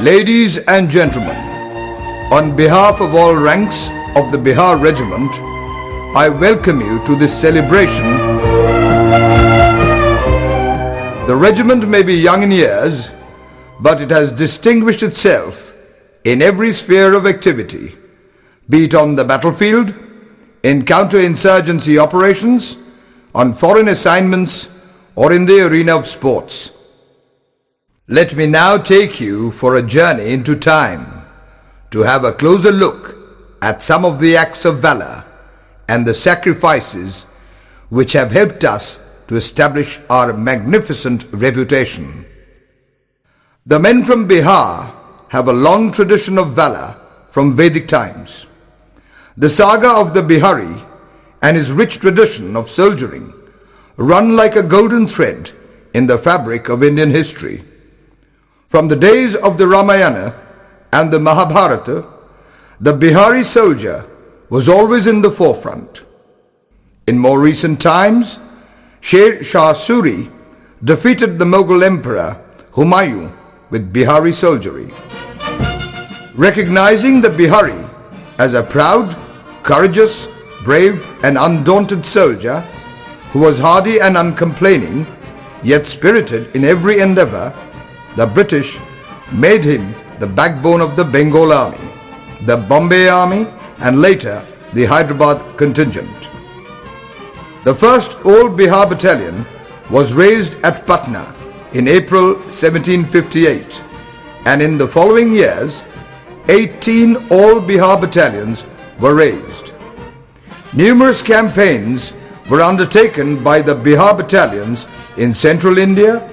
Ladies and gentlemen, on behalf of all ranks of the Bihar Regiment, I welcome you to this celebration. The regiment may be young in years, but it has distinguished itself in every sphere of activity, be it on the battlefield, in counter-insurgency operations, on foreign assignments, or in the arena of sports. Let me now take you for a journey into time to have a closer look at some of the acts of valor and the sacrifices which have helped us to establish our magnificent reputation. The men from Bihar have a long tradition of valor from Vedic times. The saga of the Bihari and his rich tradition of soldiering run like a golden thread in the fabric of Indian history. From the days of the Ramayana and the Mahabharata, the Bihari soldier was always in the forefront. In more recent times, Sher Shah Suri defeated the Mughal Emperor Humayun with Bihari soldiery. Recognizing the Bihari as a proud, courageous, brave and undaunted soldier who was hardy and uncomplaining, yet spirited in every endeavor, the British made him the backbone of the Bengal Army, the Bombay Army, and later the Hyderabad contingent. The first All-Bihar Battalion was raised at Patna in April 1758, and in the following years, 18 All-Bihar battalions were raised. Numerous campaigns were undertaken by the Bihar battalions in central India,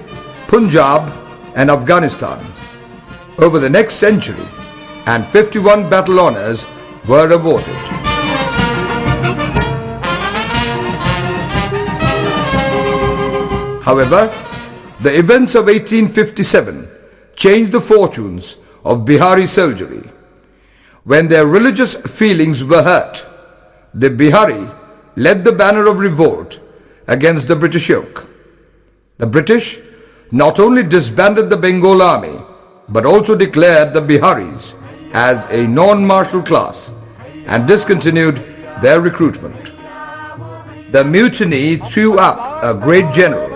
Punjab, and Afghanistan over the next century, and 51 battle honors were awarded. However, the events of 1857 changed the fortunes of Bihari soldiery. When their religious feelings were hurt, the Bihari led the banner of revolt against the British yoke. The British not only disbanded the Bengal army, but also declared the Biharis as a non-martial class and discontinued their recruitment. The mutiny threw up a great general,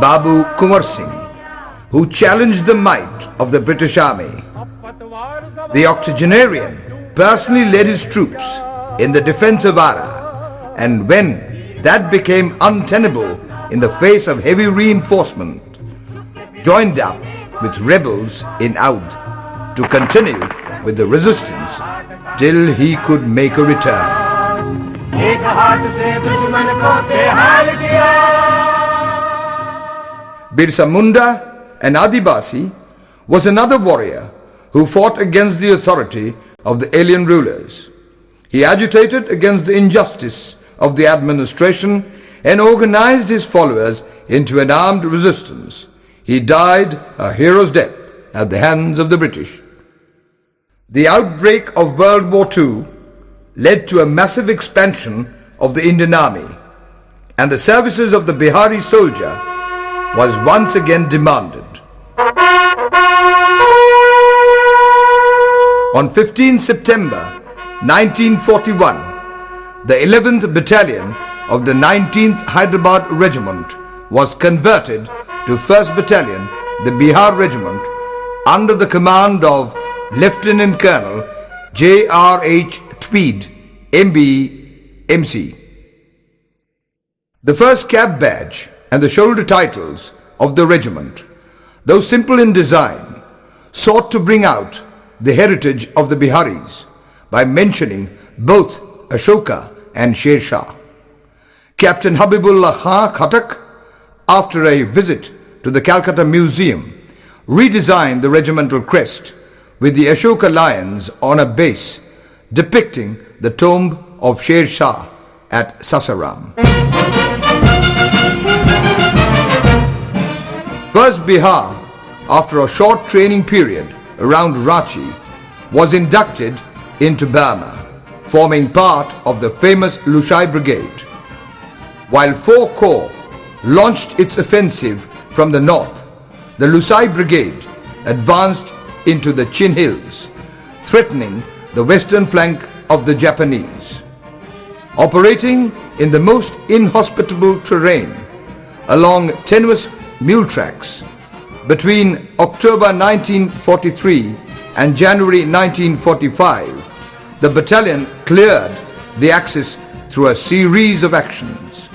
Babu Kunwar Singh, who challenged the might of the British army. The octogenarian personally led his troops in the defense of Ara, and when that became untenable in the face of heavy reinforcement, joined up with rebels in Oudh to continue with the resistance till he could make a return. Birsa Munda, an Adivasi, was another warrior who fought against the authority of the alien rulers. He agitated against the injustice of the administration and organized his followers into an armed resistance. He died a hero's death at the hands of the British. The outbreak of World War II led to a massive expansion of the Indian Army, and the services of the Bihari soldier was once again demanded. On 15 September 1941, the 11th Battalion of the 19th Hyderabad Regiment was converted to 1st Battalion, the Bihar Regiment, under the command of Lieutenant Colonel J.R.H. Tweed, M.B., M.C. The first cap badge and the shoulder titles of the regiment, though simple in design, sought to bring out the heritage of the Biharis by mentioning both Ashoka and Sher Shah. Captain Habibullah Khan Khatak, after a visit to the Calcutta Museum, redesigned the regimental crest with the Ashoka lions on a base depicting the tomb of Sher Shah at Sasaram. First Bihar, after a short training period around Ranchi, was inducted into Burma, forming part of the famous Lushai Brigade. While 4 Corps launched its offensive from the north, the Lusai Brigade advanced into the Chin Hills, threatening the western flank of the Japanese. Operating in the most inhospitable terrain along tenuous mule tracks between October 1943 and January 1945, the battalion cleared the Axis through a series of actions.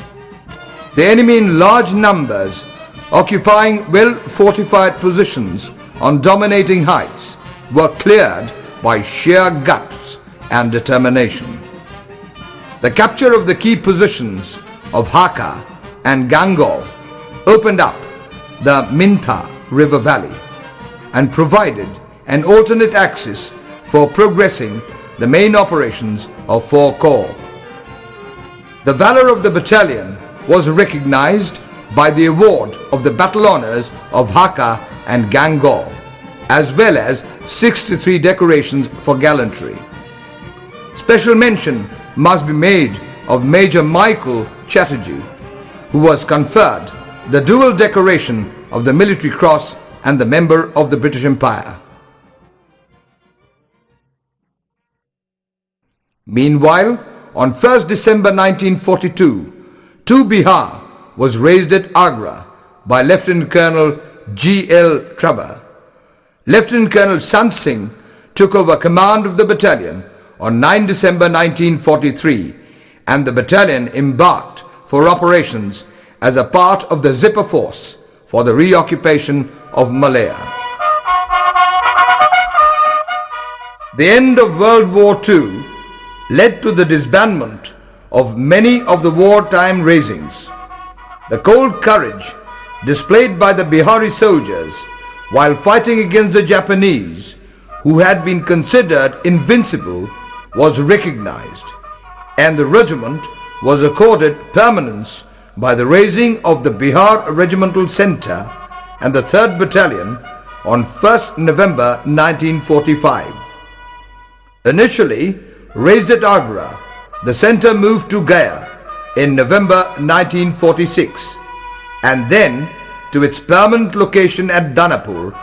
The enemy in large numbers, occupying well-fortified positions on dominating heights, were cleared by sheer guts and determination. The capture of the key positions of Haka and Gangol opened up the Mintha River Valley and provided an alternate axis for progressing the main operations of 4 Corps. The valor of the battalion was recognized by the award of the battle honors of Haka and Gangol, as well as 63 decorations for gallantry. Special mention must be made of Major Michael Chatterjee, who was conferred the dual decoration of the Military Cross and the Member of the British Empire. Meanwhile, on 1st December 1942, 2 Bihar was raised at Agra by Lieutenant Colonel G.L. Traber. Lieutenant Colonel Sant Singh took over command of the battalion on 9 December 1943, and the battalion embarked for operations as a part of the Zipper Force for the reoccupation of Malaya. The end of World War II led to the disbandment of many of the wartime raisings. The cold courage displayed by the Bihari soldiers while fighting against the Japanese, who had been considered invincible, was recognized, and the regiment was accorded permanence by the raising of the Bihar Regimental Centre and the 3rd Battalion on 1st November 1945. Initially raised at Agra, the centre moved to Gaya in November 1946 and then to its permanent location at Danapur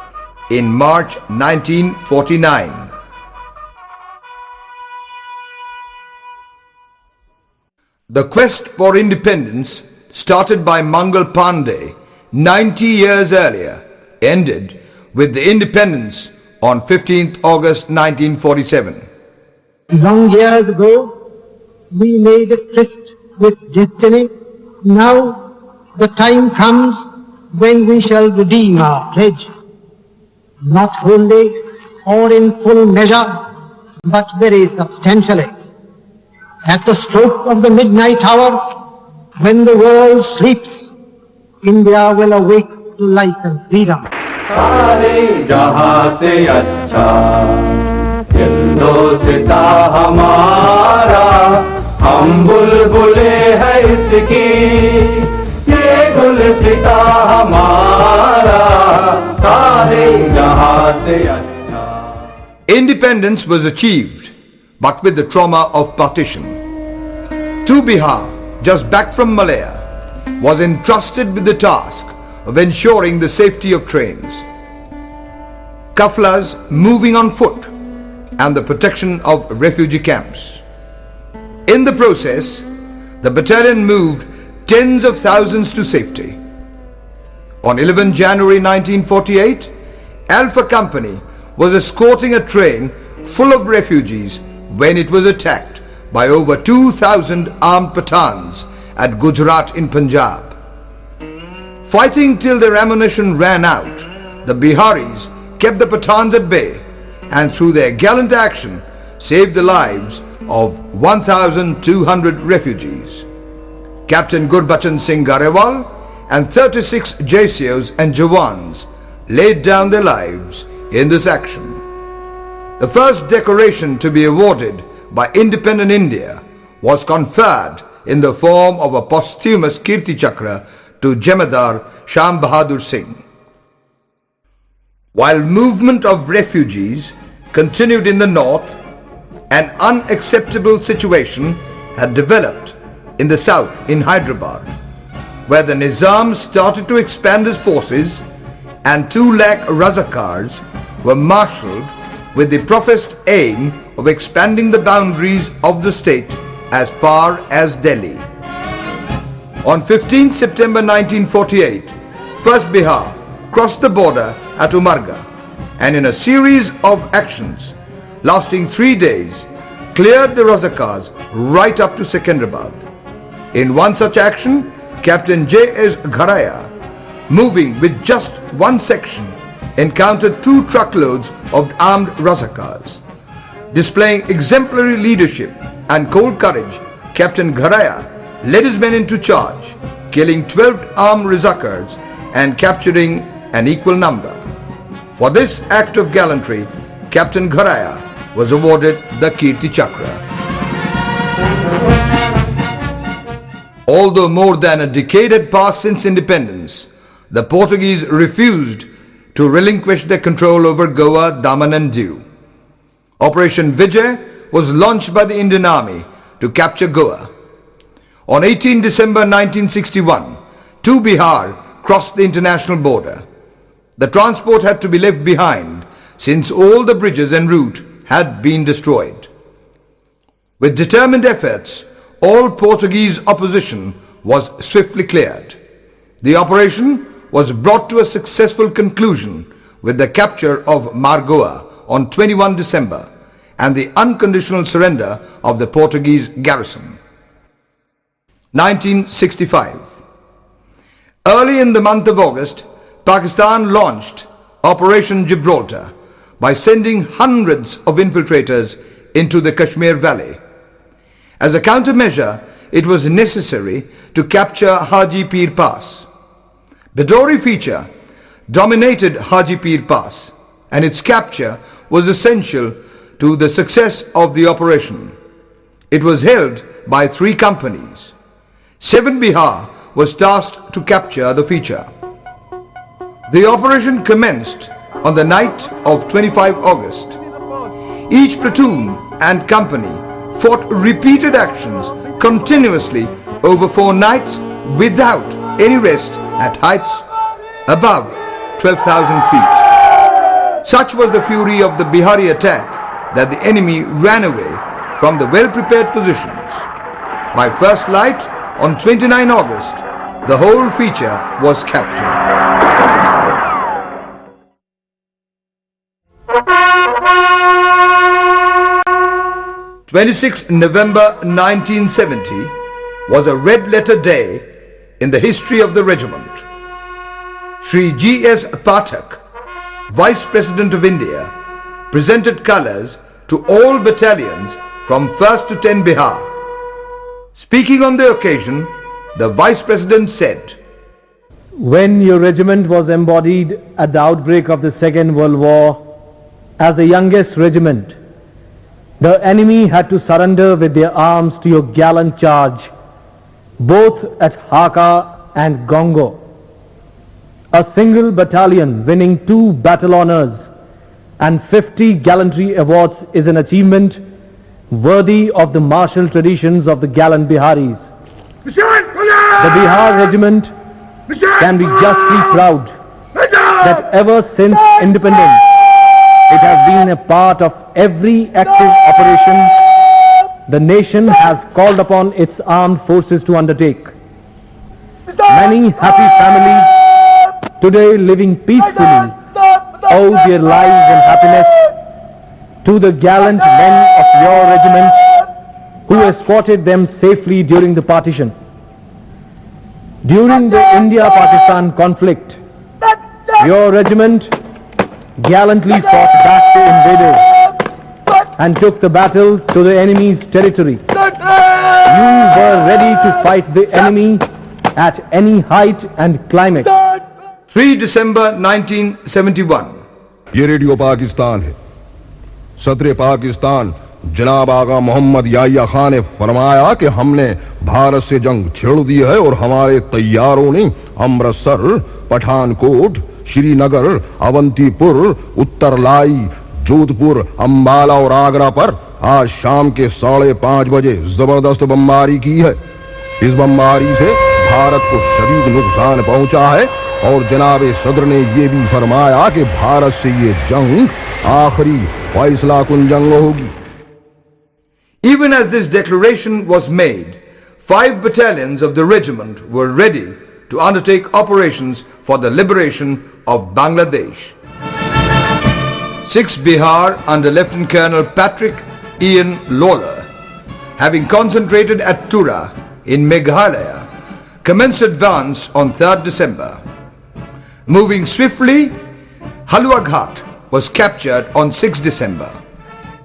in March 1949. The quest for independence, started by Mangal Pandey 90 years earlier, ended with the independence on 15th August 1947. Long years ago, we made a tryst with destiny. Now the time comes when we shall redeem our pledge, not wholly or in full measure, but very substantially. At the stroke of the midnight hour, when the world sleeps, India will awake to life and freedom. सारे जहां से अच्छा हिंदुस्ता हमारा, हम बुलबुले हैं इसकी, ये गुलसिता हमारा, सारे जहां से अच्छा. Independence was achieved but with the trauma of partition. 2 Bihar, just back from Malaya, was entrusted with the task of ensuring the safety of trains, kaflas moving on foot, and the protection of refugee camps. In the process, the battalion moved tens of thousands to safety. On 11 January 1948, Alpha Company was escorting a train full of refugees when it was attacked by over 2,000 armed Pathans at Gujarat in Punjab. Fighting till their ammunition ran out, the Biharis kept the Pathans at bay and through their gallant action saved the lives of 1,200 refugees. Captain Gurbachan Singh Garewal and 36 JCOs and Jawans laid down their lives in this action. The first decoration to be awarded by independent India was conferred in the form of a posthumous Kirti Chakra to Jemadar Sham Bahadur Singh. While movement of refugees continued in the north, an unacceptable situation had developed in the south in Hyderabad, where the Nizam started to expand his forces and 2 lakh Razakars were marshalled with the professed aim of expanding the boundaries of the state as far as Delhi. On 15 September 1948, 1st Bihar crossed the border at Umarga and in a series of actions lasting 3 days cleared the Razakars right up to Secunderabad. In one such action, Captain J.S. Gharaya, moving with just one section, encountered 2 truckloads of armed Razakars. Displaying exemplary leadership and cold courage, Captain Gharaya led his men into charge, killing 12 armed Razakars and capturing an equal number. For this act of gallantry, Captain Gharaya was awarded the Kirti Chakra. Although more than a decade had passed since independence, the Portuguese refused to relinquish their control over Goa, Daman and Diu. Operation Vijay was launched by the Indian Army to capture Goa. On 18 December 1961, 2 Bihar crossed the international border. The transport had to be left behind since all the bridges en route had been destroyed. With determined efforts, all Portuguese opposition was swiftly cleared. The operation was brought to a successful conclusion with the capture of Margoa on 21 December and the unconditional surrender of the Portuguese garrison. 1965. Early in the month of August, Pakistan launched Operation Gibraltar by sending hundreds of infiltrators into the Kashmir Valley. As a countermeasure, it was necessary to capture Haji Pir Pass. Bidori feature dominated Haji Pir Pass, and its capture was essential to the success of the operation. It was held by 3 companies. 7 Bihar was tasked to capture the feature. The operation commenced on the night of 25 August. Each platoon and company fought repeated actions continuously over 4 nights without any rest at heights above 12,000 feet. Such was the fury of the Bihari attack that the enemy ran away from the well-prepared positions. By first light on 29 August, the whole feature was captured. 26 November 1970 was a red-letter day in the history of the regiment. Shri G.S. Pathak, Vice President of India, presented colours to all battalions from 1st to 10 Bihar. Speaking on the occasion, the Vice President said, "When your regiment was embodied at the outbreak of the Second World War as the youngest regiment, the enemy had to surrender with their arms to your gallant charge, both at Haka and Gongo. A single battalion winning 2 battle honors and 50 gallantry awards is an achievement worthy of the martial traditions of the gallant Biharis. The Bihar Regiment can be justly proud that ever since independence, it has been a part of every active operation the nation has called upon its armed forces to undertake. Many happy families today living peacefully owe their lives and happiness to the gallant men of your regiment who escorted them safely during the partition. During the India-Pakistan conflict, your regiment gallantly fought back the invaders and took the battle to the enemy's territory. You were ready to fight the enemy at any height and climax. 3 December 1971. ये radio Pakistan है। सदर पाकिस्तान जनाब आगा मोहम्मद याहिया खान ने फरमाया कि हमने भारत से जंग छेड़ दी है और हमारे तैयारों ने अमृतसर, पठानकोट, श्रीनगर, अवंतीपुर, उत्तरलाई, जोधपुर, अंबाला और आगरा पर आज शाम के 5:30 बजे जबरदस्त बमबारी की है। इस बमबारी से भारत को शदीद नुकसान पहुंचा है और जनाब सदर ने ये भी फरमाया कि भारत से ये जंग आखिरी फैसला कुन जंग होगी। Even as this declaration was made, 5 battalions of the regiment were ready to undertake operations for the liberation of Bangladesh. 6 Bihar under Lieutenant Colonel Patrick Ian Lawler, having concentrated at Tura in Meghalaya, commenced advance on 3rd December. Moving swiftly, Halwaghat was captured on 6 December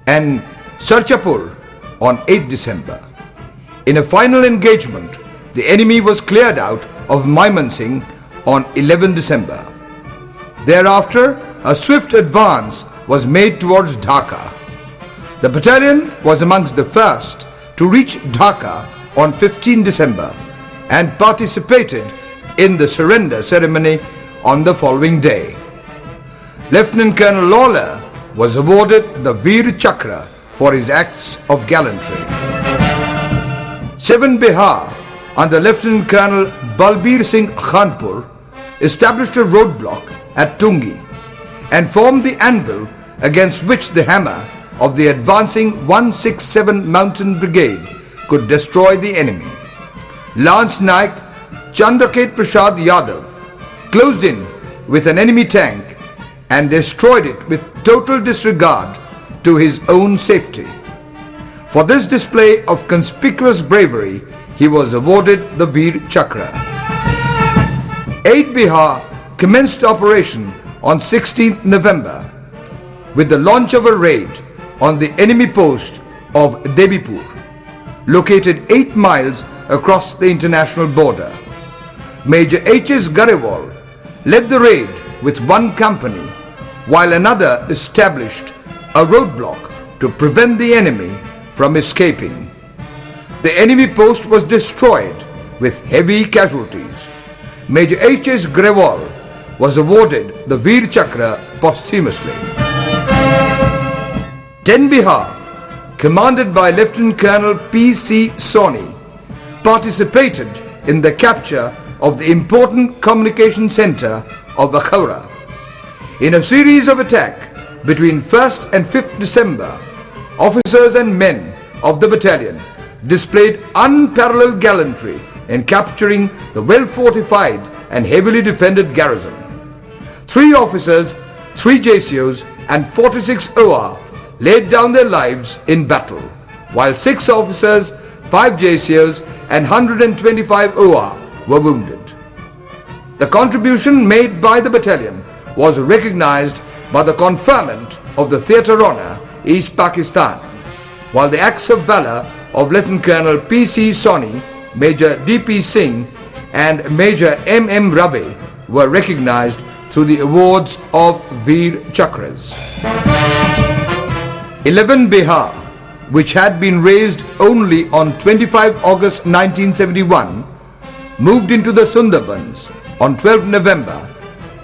and Sarchapur on 8 December. In a final engagement, the enemy was cleared out of Mymensingh on 11 December. Thereafter, a swift advance was made towards Dhaka. The battalion was amongst the first to reach Dhaka on 15 December and participated in the surrender ceremony on the following day. Lieutenant Colonel Lawler was awarded the Veer Chakra for his acts of gallantry. 7 Bihar under Lieutenant Colonel Balbir Singh Khanpur established a roadblock at Tungi and formed the anvil against which the hammer of the advancing 167 Mountain Brigade could destroy the enemy. Lance Naik Chandraket Prasad Yadav closed in with an enemy tank and destroyed it with total disregard to his own safety. For this display of conspicuous bravery, he was awarded the Veer Chakra. 8 Bihar commenced operation on 16th November with the launch of a raid on the enemy post of Devipur, located 8 miles across the international border. Major H.S. Garewal led the raid with 1 company, while another established a roadblock to prevent the enemy from escaping. The enemy post was destroyed with heavy casualties. Major H.S. Garewal was awarded the Veer Chakra posthumously. 10 Bihar, commanded by Lieutenant Colonel P.C. Soni, participated in the capture of the important communication center of Akhora. In a series of attacks between 1st and 5th December, officers and men of the battalion displayed unparalleled gallantry in capturing the well-fortified and heavily defended garrison. 3 officers, 3 JCOs and 46 OR laid down their lives in battle, while 6 officers, 5 JCOs and 125 OR were wounded. The contribution made by the battalion was recognized by the conferment of the Theatre Honour, East Pakistan, while the acts of valour of Lieutenant Colonel P.C. Soni, Major D.P. Singh and Major M.M. Ravi were recognized through the awards of Veer Chakras. 11 Bihar, which had been raised only on 25 August 1971, moved into the Sundarbans on 12 November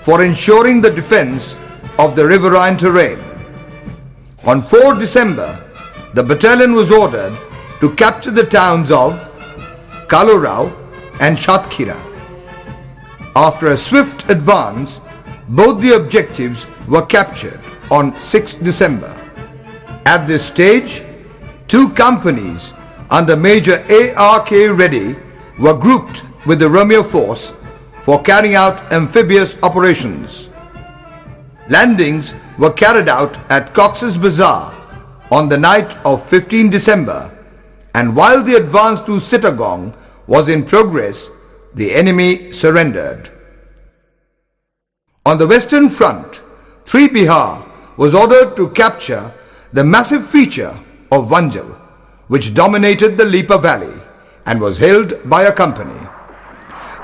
for ensuring the defense of the riverine terrain. On 4 December, the battalion was ordered to capture the towns of Kalorao and Shatkhira. After a swift advance, both the objectives were captured on 6 December. At this stage, 2 companies under Major A.R.K. Reddy were grouped with the Romeo force for carrying out amphibious operations. Landings were carried out at Cox's Bazar on the night of 15 December, and while the advance to Chittagong was in progress, the enemy surrendered. On the western front, 3 Bihar was ordered to capture the massive feature of Vanjal, which dominated the Lipa Valley and was held by a company.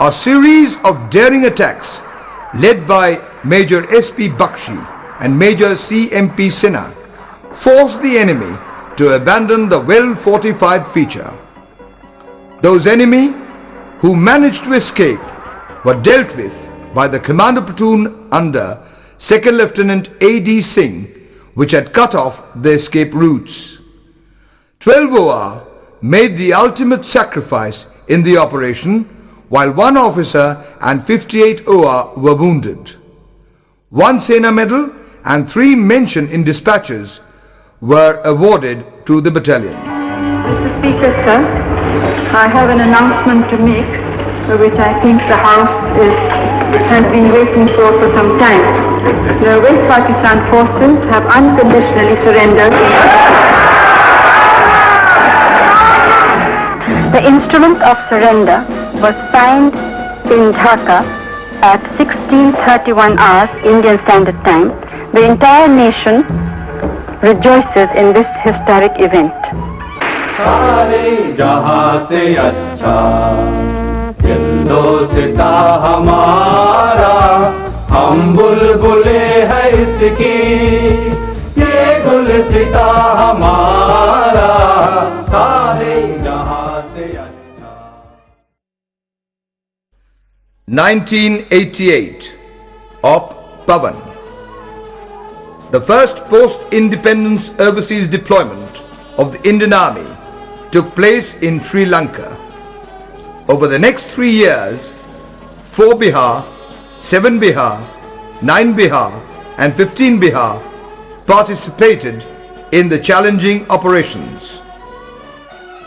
A series of daring attacks led by Major S.P. Bakshi and Major C.M.P. Sinha forced the enemy to abandon the well-fortified feature. Those enemy who managed to escape were dealt with by the commander platoon under 2nd Lieutenant A.D. Singh, which had cut off the escape routes. 12 OR made the ultimate sacrifice in the operation, while 1 officer and 58 OR were wounded. 1 Sena medal and 3 mentioned in dispatches were awarded to the battalion. Mr. Speaker, sir, I have an announcement to make, which I think the House has been waiting for some time. The West Pakistan forces have unconditionally surrendered. The instrument of surrender was signed in Dhaka at 16:31 hours Indian Standard Time. The entire nation rejoices in this historic event. सारे जहां से अच्छा हिंदोस्ता हमारा, हम बुलबुले हैं इसकी, ये गुलसिता हमारा, सारे जहां से अच्छा। 1988, Op Pavan. The first post-independence overseas deployment of the Indian Army took place in Sri Lanka. Over the next 3 years, 4 Bihar, 7 Bihar, 9 Bihar and 15 Bihar participated in the challenging operations.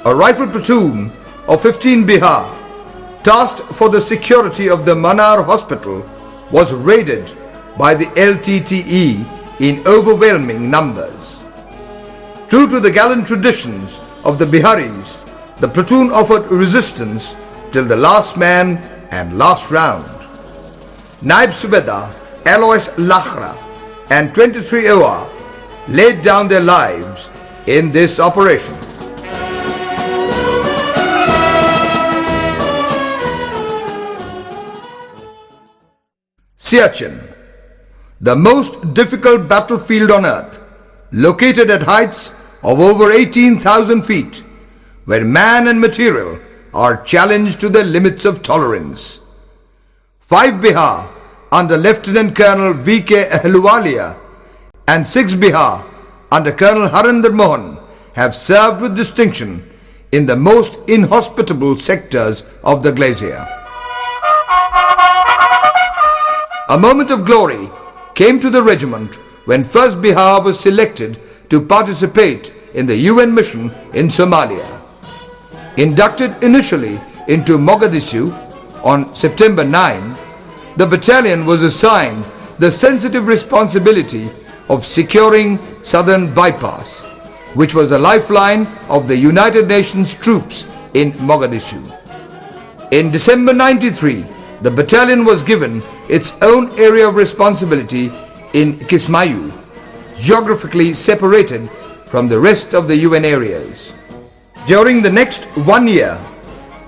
A rifle platoon of 15 Bihar, tasked for the security of the Manar Hospital, was raided by the LTTE in overwhelming numbers. True to the gallant traditions of the Biharis, the platoon offered resistance till the last man and last round. Naib Subedar Alois Lakhra and 23 OR laid down their lives in this operation. Siachen, the most difficult battlefield on earth, located at heights of over 18,000 feet, where man and material are challenged to the limits of tolerance. 5 Bihar under Lieutenant Colonel V.K. Ahluwalia and 6 Bihar under Colonel Harinder Mohan have served with distinction in the most inhospitable sectors of the glacier. A moment of glory came to the regiment when 1st Bihar was selected to participate in the UN mission in Somalia. Inducted initially into Mogadishu on September 9, the battalion was assigned the sensitive responsibility of securing Southern Bypass, which was a lifeline of the United Nations troops in Mogadishu. In December 93, the battalion was given its own area of responsibility in Kismayu, geographically separated from the rest of the UN areas. During the next 1 year,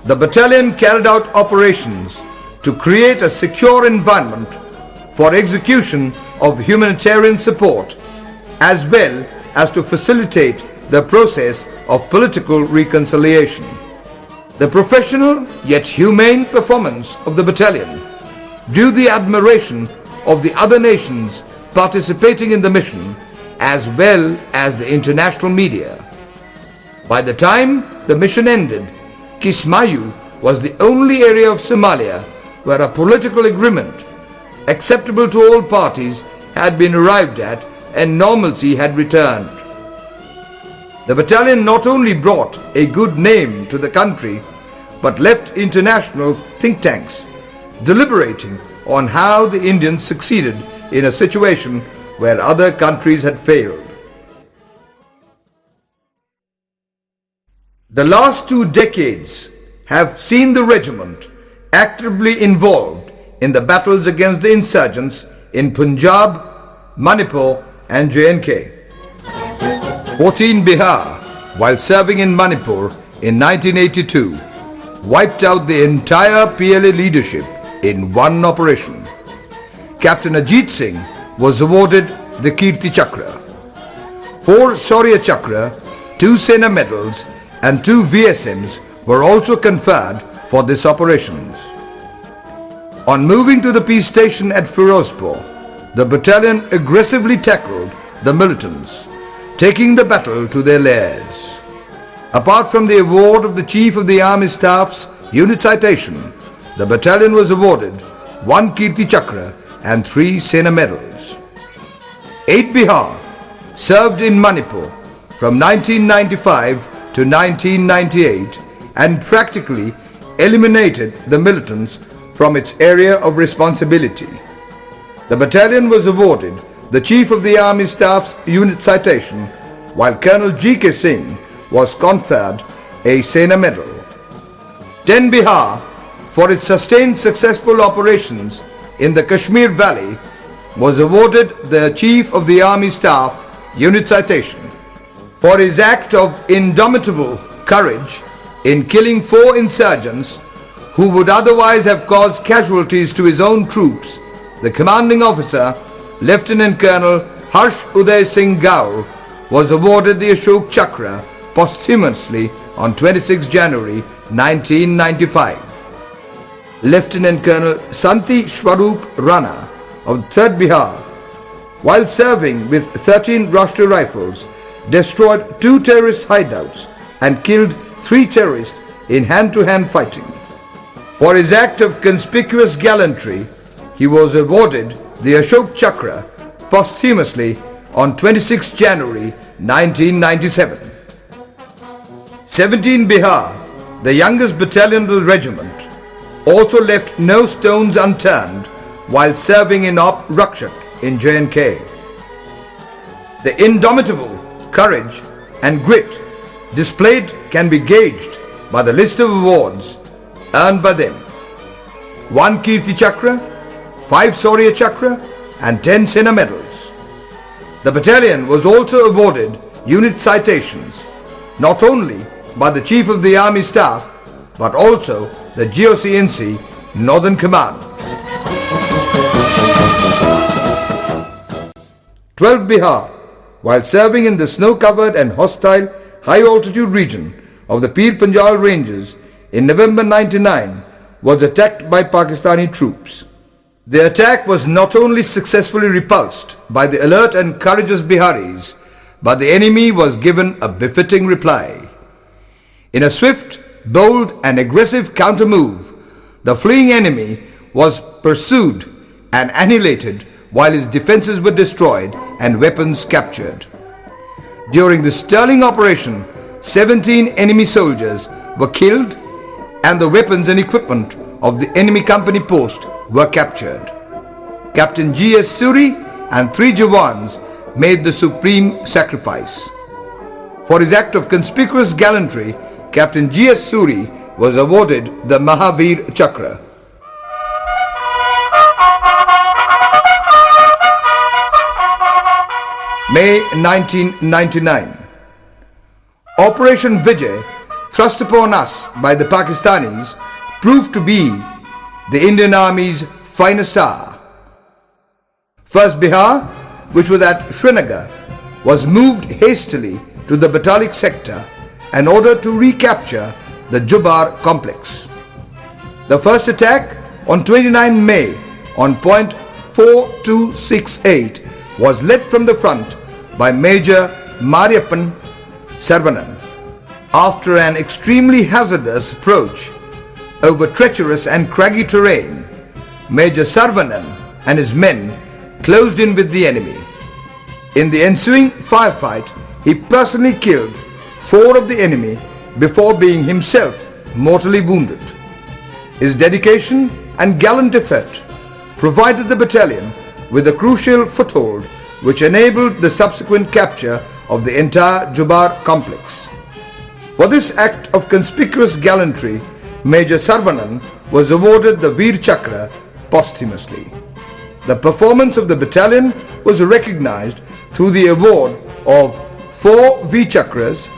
the battalion carried out operations to create a secure environment for execution of humanitarian support, as well as to facilitate the process of political reconciliation. The professional yet humane performance of the battalion drew the admiration of the other nations participating in the mission, as well as the international media. By the time the mission ended, Kismayu was the only area of Somalia where a political agreement acceptable to all parties had been arrived at and normalcy had returned. The battalion not only brought a good name to the country, but left international think tanks deliberating on how the Indians succeeded in a situation where other countries had failed. The last 2 decades have seen the regiment actively involved in the battles against the insurgents in Punjab, Manipur and J&K. 14 Bihar, while serving in Manipur in 1982, wiped out the entire PLA leadership in one operation. Captain Ajit Singh was awarded the Kirti Chakra. 4 Shaurya Chakra, 2 Sena medals and 2 VSMs were also conferred for this operations. On moving to the peace station at Firozpur, the battalion aggressively tackled the militants, taking the battle to their lairs. Apart from the award of the Chief of the Army Staff's unit citation, the battalion was awarded 1 Kirti Chakra and 3 Sena medals. 8 Bihar served in Manipur from 1995 to 1998 and practically eliminated the militants from its area of responsibility. The battalion was awarded the Chief of the Army Staff's unit citation, while Colonel G.K. Singh was conferred a Sena medal. 10 Bihar, for its sustained successful operations in the Kashmir Valley, was awarded the Chief of the Army Staff unit citation. For his act of indomitable courage in killing 4 insurgents who would otherwise have caused casualties to his own troops, the commanding officer, Lieutenant Colonel Harsh Uday Singh Gaur, was awarded the Ashok Chakra posthumously on 26 January 1995. Lieutenant Colonel Santi Shwarup Rana of 3rd Bihar, while serving with 13 Rashtriya Rifles, destroyed 2 terrorist hideouts and killed 3 terrorists in hand-to-hand fighting. For his act of conspicuous gallantry, he was awarded the Ashok Chakra posthumously on 26 January 1997. 17 Bihar, the youngest battalion of the regiment, also left no stones unturned while serving in Op Rakshak in J&K. The indomitable courage and grit displayed can be gauged by the list of awards earned by them: 1 Kirti Chakra, 5 Shaurya Chakra and 10 Sena medals. The battalion was also awarded unit citations not only by the Chief of the Army Staff but also the GOCNC Northern Command. 12 Bihar, while serving in the snow-covered and hostile high-altitude region of the Pir Panjal Ranges in November 99, was attacked by Pakistani troops. The attack was not only successfully repulsed by the alert and courageous Biharis, but the enemy was given a befitting reply. In a swift, bold and aggressive counter-move, the fleeing enemy was pursued and annihilated while his defenses were destroyed and weapons captured. During the sterling operation, 17 enemy soldiers were killed and the weapons and equipment of the enemy company post were captured. Captain G.S. Suri and 3 Jawans made the supreme sacrifice. For his act of conspicuous gallantry, Captain G.S. Suri was awarded the Mahavir Chakra. May 1999. Operation Vijay, thrust upon us by the Pakistanis, proved to be the Indian Army's finest hour. 1st Bihar, which was at Srinagar, was moved hastily to the Batalik sector in order to recapture the Jubar complex. The first attack on 29 May on point 4268 was led from the front by Major Mariappan Sarvanan. after an extremely hazardous approach over treacherous and craggy terrain, Major Sarvanan and his men closed in with the enemy. In the ensuing firefight, he personally killed 4 of the enemy before being himself mortally wounded. His dedication and gallant effort provided the battalion with a crucial foothold which enabled the subsequent capture of the entire Jubar complex. For this act of conspicuous gallantry, Major Sarvanan was awarded the Veer Chakra posthumously. The performance of the battalion was recognized through the award of 4 V Chakras,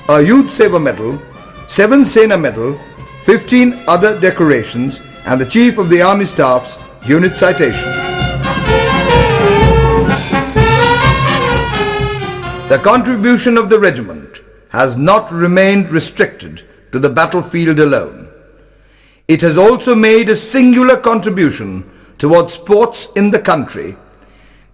a Youth Seva Medal, 7 Sena Medal, 15 other decorations, and the Chief of the Army Staff's unit citation. The contribution of the regiment has not remained restricted to the battlefield alone. It has also made a singular contribution towards sports in the country,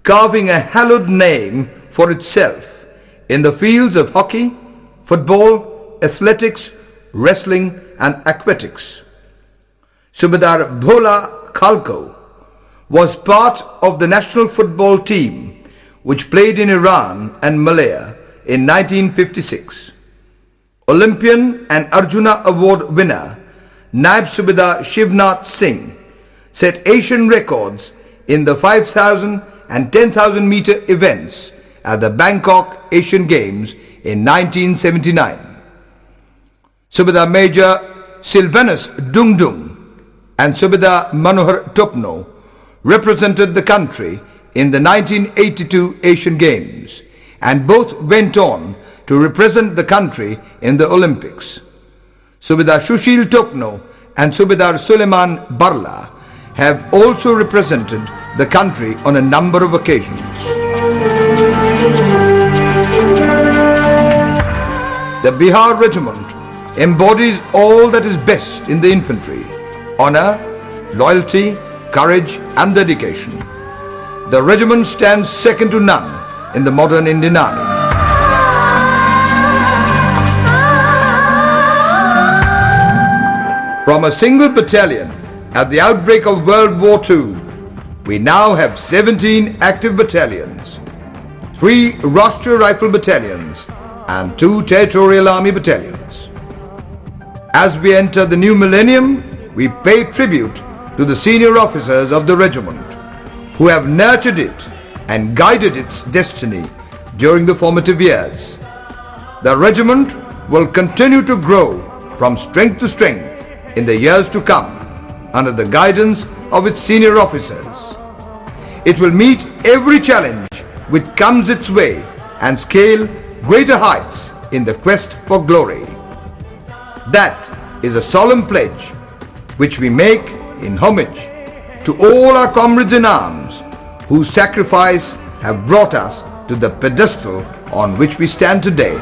carving a hallowed name for itself in the fields of hockey, football, athletics, wrestling and aquatics. Subedar Bhola Khalko was part of the national football team which played in Iran and Malaya in 1956. Olympian and Arjuna Award winner Naib Subedar Shivnath Singh set Asian records in the 5,000 and 10,000 meter events at the Bangkok Asian Games in 1979. Subedar Major Sylvanus Dungdung and Subedar Manohar Topno represented the country in the 1982 Asian Games, and both went on to represent the country in the Olympics. Subedar Sushil Topno and Subedar Suleiman Barla have also represented the country on a number of occasions. The Bihar Regiment embodies all that is best in the infantry: honor, loyalty, courage and dedication. The regiment stands second to none in the modern Indian Army. From a single battalion at the outbreak of World War II, we now have 17 active battalions, 3 Rashtriya Rifle battalions and 2 Territorial Army battalions. As we enter the new millennium, we pay tribute to the senior officers of the regiment who have nurtured it and guided its destiny during the formative years. The regiment will continue to grow from strength to strength in the years to come under the guidance of its senior officers. It will meet every challenge which comes its way and scale greater heights in the quest for glory. That is a solemn pledge which we make in homage to all our comrades in arms whose sacrifice have brought us to the pedestal on which we stand today.